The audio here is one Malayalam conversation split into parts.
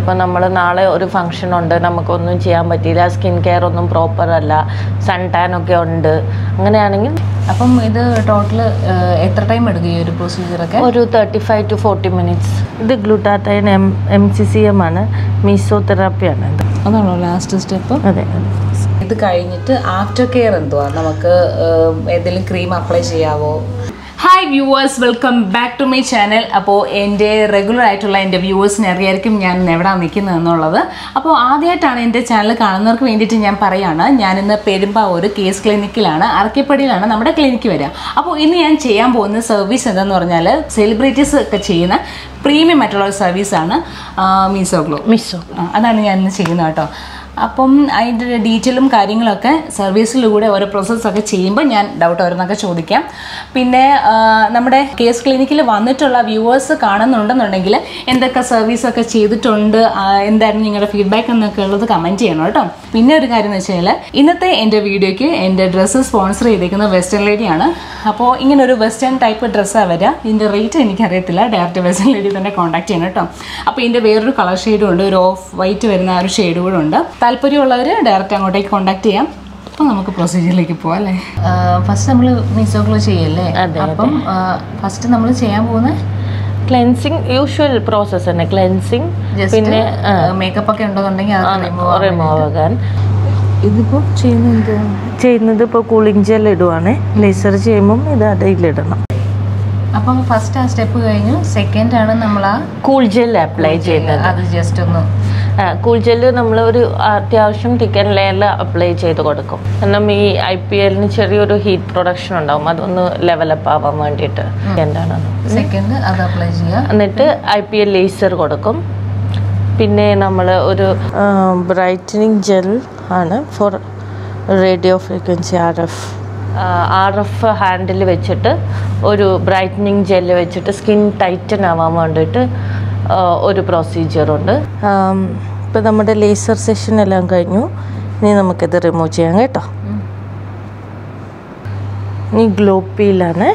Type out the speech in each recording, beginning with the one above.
ഇപ്പോൾ നമ്മൾ നാളെ ഒരു ഫംഗ്ഷൻ ഉണ്ട്, നമുക്കൊന്നും ചെയ്യാൻ പറ്റിയില്ല, സ്കിൻ കെയർ ഒന്നും പ്രോപ്പർ അല്ല, സൺ ടാൻ ഒക്കെ ഉണ്ട്, അങ്ങനെയാണെങ്കിൽ അപ്പം ഇത് ടോട്ടൽ എത്ര ടൈം എടുക്കും ഈ ഒരു പ്രൊസീജിയറൊക്കെ? ഒരു 35 to 40 minutes. ഇത് ഗ്ലൂട്ടാത്തൈൻ MCCM ആണ്, മീസോ തെറാപ്പിയാണ് ഇത്. അതാണോ ലാസ്റ്റ് സ്റ്റെപ്പ്? അതെ അതെ. ഇത് കഴിഞ്ഞിട്ട് ആഫ്റ്റർ കെയർ എന്തുവാ? നമുക്ക് എന്തെങ്കിലും ക്രീം അപ്ലൈ ചെയ്യാവോ? Hi viewers, welcome back to my channel. അപ്പോൾ എൻ്റെ റെഗുലർ ആയിട്ടുള്ള എൻ്റെ വ്യൂവേഴ്സിന് അറിയായിരിക്കും ഞാൻ എവിടെ നിൽക്കുന്നത് എന്നുള്ളത്. അപ്പോൾ ആദ്യമായിട്ടാണ് എൻ്റെ ചാനൽ കാണുന്നവർക്ക് വേണ്ടിയിട്ട് ഞാൻ പറയുകയാണ്, ഞാനിന്ന് പെരുമ്പാവൂർ കേസ് ക്ലിനിക്കിലാണ്, അറക്കപ്പടിയിലാണ് നമ്മുടെ ക്ലിനിക്ക് വരിക. അപ്പോൾ ഇന്ന് ഞാൻ ചെയ്യാൻ പോകുന്ന സർവീസ് എന്താണെന്ന് പറഞ്ഞാൽ സെലിബ്രിറ്റീസ് ഒക്കെ ചെയ്യുന്ന പ്രീമിയം ആയിട്ടുള്ള ഒരു സർവീസാണ് മീസോ ഗ്ലോ. അതാണ് ഞാൻ ഇന്ന് ചെയ്യുന്നത് കേട്ടോ. അപ്പം അതിൻ്റെ ഡീറ്റെയിലും കാര്യങ്ങളൊക്കെ സർവീസിലൂടെ ഓരോ പ്രോസസ്സൊക്കെ ചെയ്യുമ്പോൾ ഞാൻ ഡൗട്ട് ഓരോന്നൊക്കെ ചോദിക്കാം. പിന്നെ നമ്മുടെ കേസ് ക്ലിനിക്കിൽ വന്നിട്ടുള്ള വ്യൂവേഴ്സ് കാണുന്നുണ്ടെന്നുണ്ടെങ്കിൽ എന്തൊക്കെ സർവീസൊക്കെ ചെയ്തിട്ടുണ്ട്, എന്തായിരുന്നു നിങ്ങളുടെ ഫീഡ്ബാക്ക് എന്നൊക്കെ ഉള്ളത് കമൻറ്റ് ചെയ്യണം കേട്ടോ. പിന്നെ ഒരു കാര്യം എന്ന് വെച്ച് കഴിഞ്ഞാൽ ഇന്നത്തെ എൻ്റെ വീഡിയോയ്ക്ക് എൻ്റെ ഡ്രസ്സ് സ്പോൺസർ ചെയ്തേക്കുന്നത് വെസ്റ്റേൺ ലേഡിയാണ്. അപ്പോൾ ഇങ്ങനെ ഒരു വെസ്റ്റേൺ ടൈപ്പ് ഡ്രസ്സാണ് വരിക. ഇതിൻ്റെ റേറ്റ് എനിക്കറിയത്തില്ല, ഡയറക്റ്റ് വെസ്റ്റേൺ ലേഡി തന്നെ കോൺടാക്ട് ചെയ്യണം കേട്ടോ. അപ്പോൾ ഇതിൻ്റെ വേറൊരു കളർ ഷെയ്ഡും ഉണ്ട്, ഒരു ഓഫ് വൈറ്റ് വരുന്ന ആ ഒരു ഷെയ്ഡ് കൂടെ ഉണ്ട്. താല്പര്യമുള്ളവർ ഡയറക്റ്റ് അങ്ങോട്ടേക്ക് കോൺടാക്ട് ചെയ്യാം. അപ്പോൾ നമുക്ക് പ്രൊസീജിയറിലേക്ക് പോകാം അല്ലേ. ഫസ്റ്റ് നമ്മൾ മീസോ ഗ്ലോ ചെയ്യല്ലേ? അപ്പം ഫസ്റ്റ് നമ്മൾ ചെയ്യാൻ പോകുന്ന ക്ലെൻസിങ് യൂഷ്വൽ പ്രോസസ്സ് തന്നെ. ക്ലെൻസിങ്, പിന്നെ മേക്കപ്പ് ഒക്കെ ഉണ്ടെന്നുണ്ടെങ്കിൽ റിമൂവ് ആകാൻ. ഇതിപ്പോൾ ചെയ്യുന്നത് ഇപ്പോൾ കൂളിംഗ് ജെൽ ഇടുവാണ്. ലേസർ ചെയ്യുമ്പം ഇത് അതിലിടണം. അപ്പം ഫസ്റ്റ് ആ സ്റ്റെപ്പ് കഴിഞ്ഞു. സെക്കൻഡ് ആണ് നമ്മൾ ആ കൂൾ ജെൽ അപ്ലൈ ചെയ്യുന്നത്. അത് ജസ്റ്റ് ഒന്ന് കൂൾ ജെല്ല് നമ്മൾ ഒരു അത്യാവശ്യം തിക്കൻ ലെയറിൽ അപ്ലൈ ചെയ്ത് കൊടുക്കും. കാരണം ഈ IPLന് ചെറിയൊരു ഹീറ്റ് പ്രൊഡക്ഷൻ ഉണ്ടാവും, അതൊന്ന് ലെവലപ്പ് ആവാൻ വേണ്ടിയിട്ട്. സെക്കൻഡ് അത് അപ്ലൈ ചെയ്യുക. എന്നിട്ട് IPL ലേസർ കൊടുക്കും. പിന്നെ നമ്മൾ ഒരു ബ്രൈറ്റനിങ് ജെൽ ആണ് for radio frequency RF handle വെച്ചിട്ട് ഒരു ബ്രൈറ്റനിങ് ജെല്ല് വെച്ചിട്ട് സ്കിൻ ടൈറ്റൻ ആവാൻ വേണ്ടിയിട്ട് ഒരു പ്രൊസീജിയറുണ്ട്. ഇപ്പോൾ നമ്മുടെ ലേസർ സെഷൻ എല്ലാം കഴിഞ്ഞു. ഇനി നമുക്കിത് റിമൂവ് ചെയ്യാം കേട്ടോ. ഈ ഗ്ലോ പീലാണ്.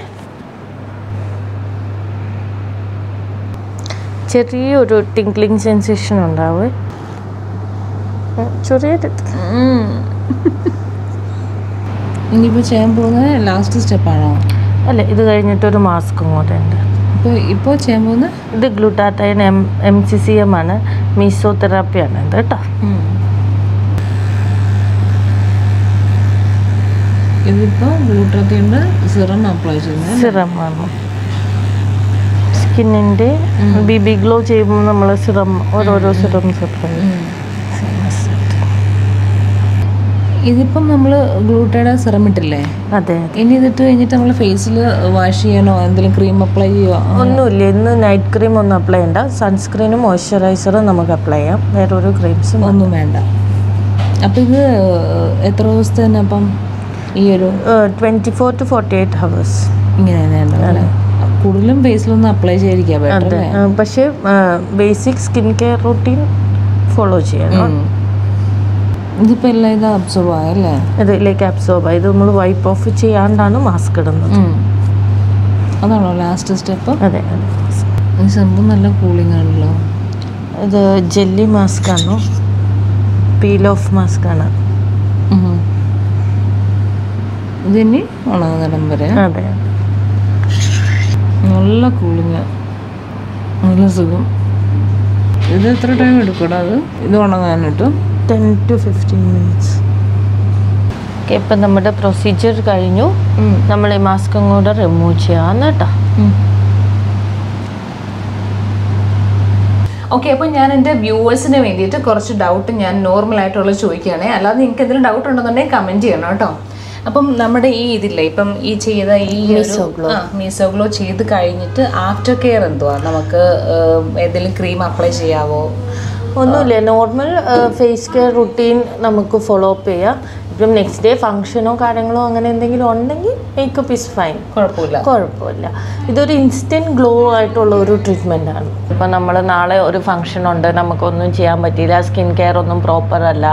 ചെറിയൊരു ടിങ്ക്ലിങ് സെൻസേഷൻ ഉണ്ടാവേ, ചെറിയൊരു. ഇനിയിപ്പോൾ ചെയ്യാൻ പോകുന്നത് ലാസ്റ്റ് സ്റ്റെപ്പാണോ? അല്ല, ഇത് കഴിഞ്ഞിട്ടൊരു മാസ്കും കൂടെ ഉണ്ട്. ഇപ്പോൾ ചെയ്യാൻ പോകുന്നത് ഇത് ഗ്ലൂട്ടാത്തൈൻ MCCM ആണ്, മീസോ തെറാപ്പിയാണ് ഇത് കേട്ടോ. ഇതിപ്പോൾ ഗ്ലൂട്ടാത്തൈൻ്റെ സിറം അപ്ലൈ ചെയ്യുന്നത്. സിറമാണ് സ്കിന്നിൻ്റെ BB ഗ്ലോ ചെയ്യുമ്പോൾ നമ്മൾ സിറം ഓരോരോ സിറംസ് അപ്ലൈ ചെയ്യും. ഇതിപ്പം നമ്മൾ ഗ്ലൂട്ടയുടെ സിറം ഇട്ടില്ലേ? അതെ. ഇനി ഇതിട്ട് കഴിഞ്ഞിട്ട് നമ്മൾ ഫേസിൽ വാഷ് ചെയ്യണോ, എന്തെങ്കിലും ക്രീം അപ്ലൈ ചെയ്യുമോ? ഒന്നുമില്ല. ഇന്ന് നൈറ്റ് ക്രീം ഒന്നും അപ്ലൈ ചെയ്യണ്ട. സൺസ്ക്രീനും മോയ്സ്ചറൈസറും നമുക്ക് അപ്ലൈ ചെയ്യാം, വേറൊരു ക്രീംസും ഒന്നും വേണ്ട. അപ്പം ഇത് എത്ര ദിവസത്തെ തന്നെ? അപ്പം ഈ ഒരു 24 to 48 hours ഇങ്ങനെ തന്നെയാണ്. കൂടുതലും ഫേസിലൊന്നും അപ്ലൈ ചെയ്തിരിക്കുക ബെറ്റർ. പക്ഷേ basic skin care routine follow ചെയ്യണം. ഇതിപ്പോൾ എല്ലാം ഇത് അബ്സോർബ് ആയല്ലേ? ഇതിലേക്ക് അബ്സോർബ് ആയി. ഇത് നമ്മൾ വൈപ്പ് ഓഫ് ചെയ്യാണ്ടാണ് മാസ്ക് ഇടുന്നത്. അതാണോ ലാസ്റ്റ് സ്റ്റെപ്പ്? അതെ അതെ. ഈ സംഭവം നല്ല കൂളിംഗ് ആണല്ലോ. ഇത് ജെല്ലി മാസ്ക് ആണോ, പീൽ ഓഫ് മാസ്ക് ആണ്. ഇതിനി ഉണങ്ങുന്നിടം വരെ. അതെ. നല്ല കൂളിങ്, നല്ല സുഖം. ഇത് എത്ര ടൈം എടുക്കൂടാ അത് ഇത് ഉണങ്ങാനിട്ട്? 10 to 15 minutes. ഓക്കെ, ഇപ്പം നമ്മുടെ പ്രൊസീജിയർ കഴിഞ്ഞു. നമ്മൾ ഈ മാസ്കും കൂടെ റിമൂവ് ചെയ്യാമെന്ന് കേട്ടോ. ഓക്കെ, അപ്പോൾ ഞാൻ എൻ്റെ വ്യൂവേഴ്സിന് വേണ്ടിയിട്ട് കുറച്ച് ഡൗട്ട് ഞാൻ നോർമലായിട്ടുള്ളത് ചോദിക്കുകയാണേ. അല്ലാതെ നിങ്ങൾക്ക് എന്തെങ്കിലും ഡൗട്ട് ഉണ്ടെന്നുണ്ടെങ്കിൽ കമൻറ്റ് ചെയ്യണം കേട്ടോ. അപ്പം നമ്മുടെ ഈ ഇതില്ലേ, ഇപ്പം ഈ ചെയ്ത ഈ മീസോ ഗ്ലോ ചെയ്ത് കഴിഞ്ഞിട്ട് ആഫ്റ്റർ കെയർ എന്തുവാ? നമുക്ക് എന്തെങ്കിലും ക്രീം അപ്ലൈ ചെയ്യാവോ? ഒന്നുമില്ല, നോർമൽ ഫേസ് കെയർ റുട്ടീൻ നമുക്ക് ഫോളോ അപ്പ് ചെയ്യാം. ഇപ്പം നെക്സ്റ്റ് ഡേ ഫംഗ്ഷനോ കാര്യങ്ങളോ അങ്ങനെ എന്തെങ്കിലും ഉണ്ടെങ്കിൽ മേക്കപ്പ് ഈസ് ഫൈൻ, കുഴപ്പമില്ല. ഇതൊരു ഇൻസ്റ്റൻറ്റ് ഗ്ലോ ആയിട്ടുള്ള ഒരു ട്രീറ്റ്മെൻ്റ് ആണ്. ഇപ്പം നമ്മൾ നാളെ ഒരു ഫംഗ്ഷൻ ഉണ്ട്, നമുക്കൊന്നും ചെയ്യാൻ പറ്റിയില്ല, സ്കിൻ കെയർ ഒന്നും പ്രോപ്പർ അല്ല,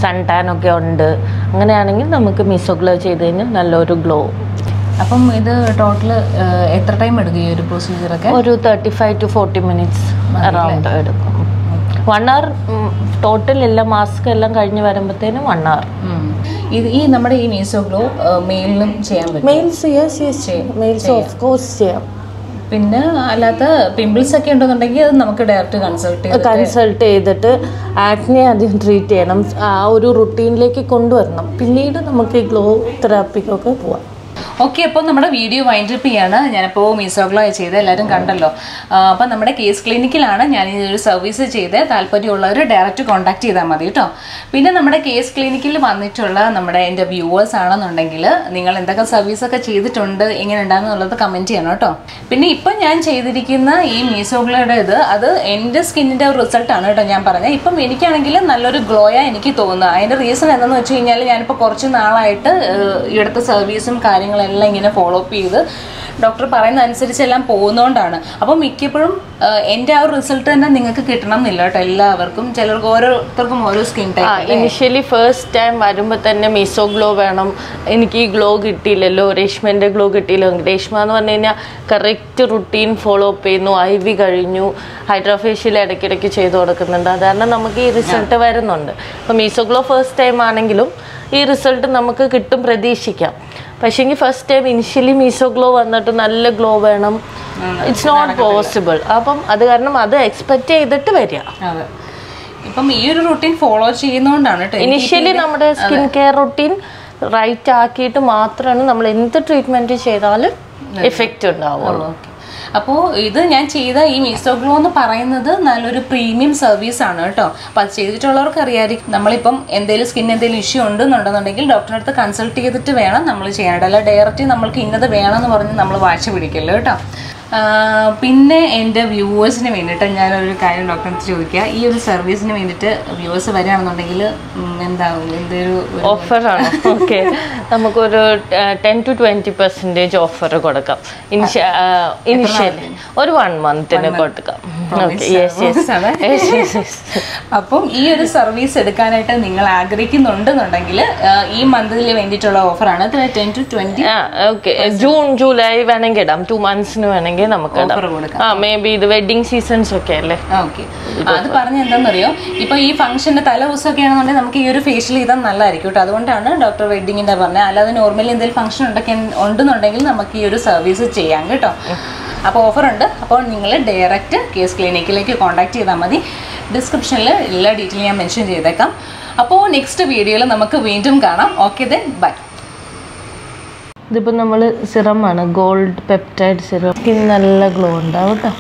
സൺ ടാൻ ഒക്കെ ഉണ്ട്, അങ്ങനെയാണെങ്കിൽ നമുക്ക് മീസോ ഗ്ലോ ചെയ്ത് കഴിഞ്ഞാൽ നല്ലൊരു ഗ്ലോ. അപ്പം ഇത് ടോട്ടൽ എത്ര ടൈം എടുക്കും ഈ ഒരു പ്രൊസീജിയറൊക്കെ? ഒരു 35 to 40 minutes അറൗണ്ട് എടുക്കും. 1 hour ടോട്ടൽ എല്ലാം മാസ്ക് എല്ലാം കഴിഞ്ഞ് വരുമ്പോഴത്തേനും 1 hour. ഈ നമ്മുടെ ഈ മീസോ ഗ്ലോ മെയിലിനും ചെയ്യാൻ പറ്റും? മെയിൽസ് ഓഫ് കോഴ്സ് ചെയ്യാം. പിന്നെ അല്ലാത്ത പിമ്പിൾസ് ഒക്കെ ഉണ്ടെന്നുണ്ടെങ്കിൽ അത് നമുക്ക് ഡയറക്റ്റ് കൺസൾട്ട് ചെയ്തിട്ട് ആക്നെ ആദ്യം ട്രീറ്റ് ചെയ്യണം, ആ ഒരു റുട്ടീനിലേക്ക് കൊണ്ടുവരണം, പിന്നീട് നമുക്ക് ഈ ഗ്ലോ തെറാപ്പിക്കൊക്കെ പോവാം. ഓക്കെ, അപ്പോൾ നമ്മുടെ വീഡിയോ വൈൻഡപ്പ് ചെയ്യാണ്. ഞാനിപ്പോൾ മീസോ ഗ്ലോ ചെയ്ത് എല്ലാവരും കണ്ടല്ലോ. അപ്പോൾ നമ്മുടെ കേസ് ക്ലിനിക്കിലാണ് ഞാൻ ഈ ഒരു സർവീസ് ചെയ്ത്. താല്പര്യമുള്ളവർ ഡയറക്റ്റ് കോൺടാക്ട് ചെയ്താൽ മതി കേട്ടോ. പിന്നെ നമ്മുടെ കേസ് ക്ലിനിക്കിൽ വന്നിട്ടുള്ള എൻ്റെ വ്യൂവേഴ്സ് ആണെന്നുണ്ടെങ്കിൽ നിങ്ങൾ എന്തൊക്കെ സർവീസൊക്കെ ചെയ്തിട്ടുണ്ട്, എങ്ങനെ ഉണ്ടാകുന്നുള്ളത് കമൻറ്റ് ചെയ്യണം കേട്ടോ. പിന്നെ ഇപ്പം ഞാൻ ചെയ്തിരിക്കുന്ന ഈ മീസോ ഗ്ലോയുടെ അത് എൻ്റെ സ്കിന്നിൻ്റെ ഒരു റിസൾട്ടാണ് കേട്ടോ ഞാൻ പറഞ്ഞത്. ഇപ്പം എനിക്കാണെങ്കിൽ നല്ലൊരു ഗ്ലോയാണ് എനിക്ക് തോന്നുന്നത്. അതിൻ്റെ റീസൺ എന്താണെന്ന് വെച്ച് കഴിഞ്ഞാൽ ഞാനിപ്പോൾ കുറച്ച് നാളായിട്ട് ഇവിടുത്തെ സർവീസും കാര്യങ്ങളെല്ലാം ഇങ്ങനെ ഫോളോ അപ്പ് ചെയ്ത് ഡോക്ടർ പറയുന്ന അനുസരിച്ചെല്ലാം പോകുന്നതുകൊണ്ടാണ്. അപ്പം മിക്കപ്പോഴും എൻ്റെ ആ ഒരു റിസൾട്ട് തന്നെ നിങ്ങൾക്ക് കിട്ടണം എന്നില്ല കേട്ടോ എല്ലാവർക്കും. ചിലർക്ക് ഓരോരുത്തർക്കും ഓരോ skin type. Initially first time വരുമ്പോൾ തന്നെ മീസോ ഗ്ലോ വേണം, എനിക്ക് ഈ ഗ്ലോ കിട്ടിയില്ലല്ലോ, രേഷ്മേൻ്റെ ഗ്ലോ കിട്ടിയില്ലോ. രേഷ്മ എന്ന് പറഞ്ഞു കഴിഞ്ഞാൽ കറക്റ്റ് റുട്ടീൻ ഫോളോ അപ്പ് ചെയ്യുന്നു, IV കഴിഞ്ഞു, ഹൈഡ്രാഫേഷ്യൽ ഇടയ്ക്കിടയ്ക്ക് ചെയ്തു കൊടുക്കുന്നുണ്ട്. അത് കാരണം നമുക്ക് ഈ റിസൾട്ട് വരുന്നുണ്ട്. അപ്പോൾ മീസോ ഗ്ലോ ഫസ്റ്റ് ടൈം ആണെങ്കിലും ഈ റിസൾട്ട് നമുക്ക് കിട്ടും, പ്രതീക്ഷിക്കാം. പക്ഷേങ്കിൽ first time initially meso glow വന്നിട്ട് നല്ല ഗ്ലോ വേണം, ഇറ്റ്സ് നോട്ട് പോസിബിൾ. അപ്പം അത് കാരണം അത് എക്സ്പെക്ട് ചെയ്തിട്ട് വരിക. ഇപ്പം ഈ ഒരു റുട്ടീൻ ഫോളോ ചെയ്യുന്നതുകൊണ്ടാണ് ഇനിഷ്യലി നമ്മുടെ സ്കിൻ കെയർ റുട്ടീൻ റൈറ്റ് ആക്കിയിട്ട് മാത്രമാണ് നമ്മൾ എന്ത് ട്രീറ്റ്മെന്റ് ചെയ്താലും എഫക്റ്റ് ഉണ്ടാവുള്ളൂ. അപ്പോൾ ഇത് ഞാൻ ചെയ്ത ഈ മീസോ ഗ്ലോ എന്ന് പറയുന്നത് നല്ലൊരു പ്രീമിയം സർവീസ് ആണ് കേട്ടോ. അപ്പോൾ അത് ചെയ്തിട്ടുള്ളവർക്ക് അറിയാമായിരിക്കും. നമ്മളിപ്പം എന്തെങ്കിലും ഇഷ്യൂ ഉണ്ടെന്നുണ്ടെന്നുണ്ടെങ്കിൽ ഡോക്ടറെ അടുത്ത് കൺസൾട്ട് ചെയ്തിട്ട് വേണം നമ്മൾ ചെയ്യാനായിട്ട്. അല്ല ഡയറക്റ്റ് നമ്മൾക്ക് ഇന്നത് വേണമെന്ന് പറഞ്ഞ് നമ്മൾ വാശി പിടിക്കല്ലോ കേട്ടോ. പിന്നെ എൻ്റെ വ്യൂവേഴ്സിന് വേണ്ടിയിട്ട് ഞാനൊരു കാര്യം ഡോക്ടറെ അടുത്ത് ചോദിക്കുക. ഈ ഒരു സർവീസിന് വേണ്ടിയിട്ട് വ്യൂവേഴ്സ് വരികയാണെന്നുണ്ടെങ്കിൽ എന്തൊരു ഓഫറാണ്? ഓക്കെ, നമുക്കൊരു 10 to 20% ഓഫർ കൊടുക്കാം. ഇനിഷ്യലി ഒരു 1 month കൊടുക്കാം. അപ്പം ഈ ഒരു സർവീസ് എടുക്കാനായിട്ട് നിങ്ങൾ ആഗ്രഹിക്കുന്നുണ്ടെന്നുണ്ടെങ്കിൽ ഈ മന്തിന് വേണ്ടിയിട്ടുള്ള ഓഫറാണ് 10 to 20. ഓക്കെ, ജൂൺ ജൂലൈ വേണമെങ്കിൽ ഇടാം, 2 months വേണമെങ്കിൽ നമുക്ക് മേ ബി ഇത് വെഡിങ് സീസൺസ് ഒക്കെ അല്ലേ. ഓക്കെ, അത് പറഞ്ഞ എന്താണെന്നറിയോ, ഇപ്പൊ ഈ ഫംഗ്ഷന്റെ തലേ ദിവസമൊക്കെ ആണെന്നുണ്ടെങ്കിൽ നമുക്ക് ഈ ഒരു ഫേഷ്യൽ ചെയ്താൽ നല്ലതായിരിക്കും കേട്ടോ. അതുകൊണ്ടാണ് ഡോക്ടർ വെഡിങ്ങിന്റെ പറഞ്ഞത്. അല്ലാതെ നോർമലി എന്തെങ്കിലും ഫംഗ്ഷൻ ഉണ്ടെന്നുണ്ടെങ്കിൽ നമുക്ക് ഈ ഒരു സർവീസ് ചെയ്യാം കേട്ടോ. അപ്പോൾ ഓഫറുണ്ട്. അപ്പോൾ നിങ്ങൾ ഡയറക്റ്റ് കേസ് ക്ലിനിക്കിലേക്ക് കോൺടാക്ട് ചെയ്താൽ മതി. ഡിസ്ക്രിപ്ഷനിൽ എല്ലാ ഡീറ്റെയിലും ഞാൻ മെൻഷൻ ചെയ്തേക്കാം. അപ്പോൾ നെക്സ്റ്റ് വീഡിയോയിൽ നമുക്ക് വീണ്ടും കാണാം. Okay, then bye. ഇതിപ്പോൾ നമ്മൾ സിറമാണ്, ഗോൾഡ് പെപ്റ്റൈഡ് സിറം. സ്കിൻ നല്ല ഗ്ലോ ഉണ്ടാവും കേട്ടോ.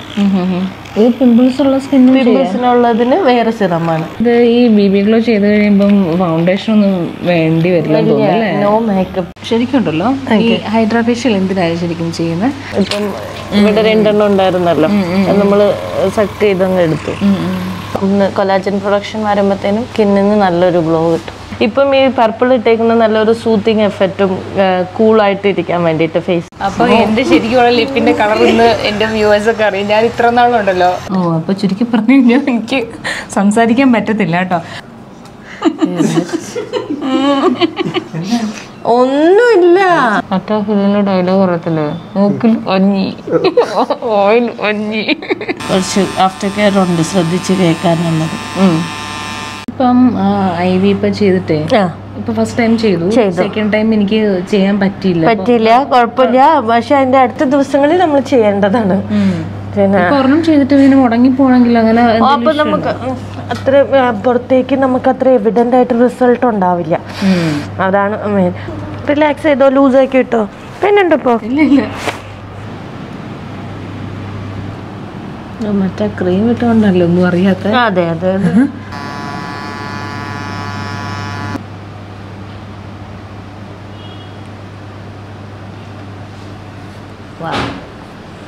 ഇത് പിമ്പിൾസിനുള്ളതിന് വേറെ സിറമാണ്. ഇത് ഈ BB ഗ്ലോ ചെയ്ത് കഴിയുമ്പം ഫൗണ്ടേഷൻ ഒന്നും വേണ്ടി വരില്ല, നോ മേക്കപ്പ്. ശരിക്കും ഉണ്ടല്ലോ. ഈ ഹൈഡ്രാഫേഷ്യൽ എന്തിനാണ് ശരിക്കും ചെയ്യുന്നത്? ഇപ്പം ഇവിടെ 2 എണ്ണം ഉണ്ടായിരുന്നല്ലോ, നമ്മൾ സക്ക് ചെയ്തങ്ങ് എടുത്തു. കൊലാജൻ പ്രൊഡക്ഷൻ വരുമ്പോഴത്തേനും സ്കിന്നിന് നല്ലൊരു ഗ്ലോ കിട്ടും. ഇപ്പം ഈ പർപ്പിൾ ഇട്ടേക്കുന്ന നല്ലൊരു സൂത്തിങ് എഫക്റ്റും കൂളായിട്ട് ഇരിക്കാൻ വേണ്ടിയിട്ട് ഫേസ്. അപ്പൊ എന്റെ ശരിക്കുള്ള ലിപ്പിന്റെ കളർ ഇന്ന് എന്റെ വ്യൂവേഴ്സ് ഒക്കെ അറിയാം. ഞാൻ ഇത്ര നാളുണ്ടല്ലോ. അപ്പൊ ചുരുക്കി പറഞ്ഞു കഴിഞ്ഞാൽ എനിക്ക് സംസാരിക്കാൻ പറ്റത്തില്ല കേട്ടോ. ഒന്നുമില്ല. മറ്റേ ഫിലിമിന്റെ ഡയലോഗ് പറയത്തില്ലേ, മൂക്കിൽ ഒഞ്ഞി ഓയിൽ ഒഞ്ഞി. കുറച്ച് ആഫ്റ്റർ കെയർ ഉണ്ട്, ശ്രദ്ധിച്ച് കേൾക്കാനുള്ളത്. ഇപ്പം IV ഇപ്പം ചെയ്തിട്ടേ ഇപ്പൊ ഫസ്റ്റ് ടൈം ചെയ്തു, സെക്കൻഡ് ടൈം എനിക്ക് ചെയ്യാൻ പറ്റിയില്ല. കുഴപ്പമില്ല, പക്ഷെ അതിന്റെ അടുത്ത ദിവസങ്ങളിൽ നമ്മൾ ചെയ്യേണ്ടതാണ്. പിന്നെ ഒരെണ്ണം ചെയ്തിട്ട് പിന്നെ മുടങ്ങി പോണെങ്കിൽ അങ്ങനെ അപ്പൊ നമുക്ക് അത്ര പുറത്തേക്ക് നമുക്ക് അത്ര എവിഡന്റ് ആയിട്ട് റിസൾട്ട് ഉണ്ടാവില്ല. അതാണ് മെയിൻ. റിലാക്സ് ചെയ്തോ, ലൂസ് ആക്കി ഇട്ടോ. പിന്നെണ്ടപ്പോ ഇല്ല മറ്റേ ക്രീം ഇട്ടുകൊണ്ടല്ലോ ഒന്നും അറിയാത്ത. അതെ അതെ അതെ.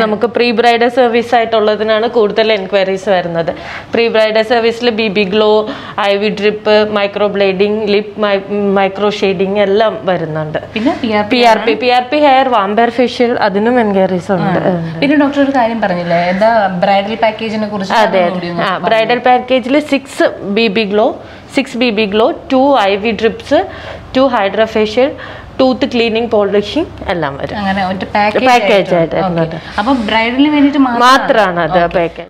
നമുക്ക് പ്രീ ബ്രൈഡൽ സർവീസ് ആയിട്ടുള്ളതിനാണ് കൂടുതൽ എൻക്വയറീസ് വരുന്നത്. പ്രീ ബ്രൈഡൽ സർവീസിൽ BB glow, IV drip, micro blading, lip micro shading എല്ലാം വരുന്നുണ്ട്. പിന്നെ PRP ഹെയർ വാമ്പയർ ഫേഷ്യൽ, അതിനും എൻക്വയറീസ് ഉണ്ട്. പിന്നെ ഡോക്ടർ ഒരു കാര്യം പറഞ്ഞില്ലേ, എന്താ ബ്രൈഡൽ പാക്കേജിനെ കുറിച്ച്? അതെ, ബ്രൈഡൽ പാക്കേജിൽ 6 BB glow, 2 IV drips, 2 hydrafacial, tooth cleaning, polishing എല്ലാം വരും. അങ്ങനെ പാക്കേജ് ആയിട്ട്. അപ്പൊ ബ്രൈഡലിന് വേണ്ടിയിട്ട് മാത്രമാണ് അത് പാക്കേജ്.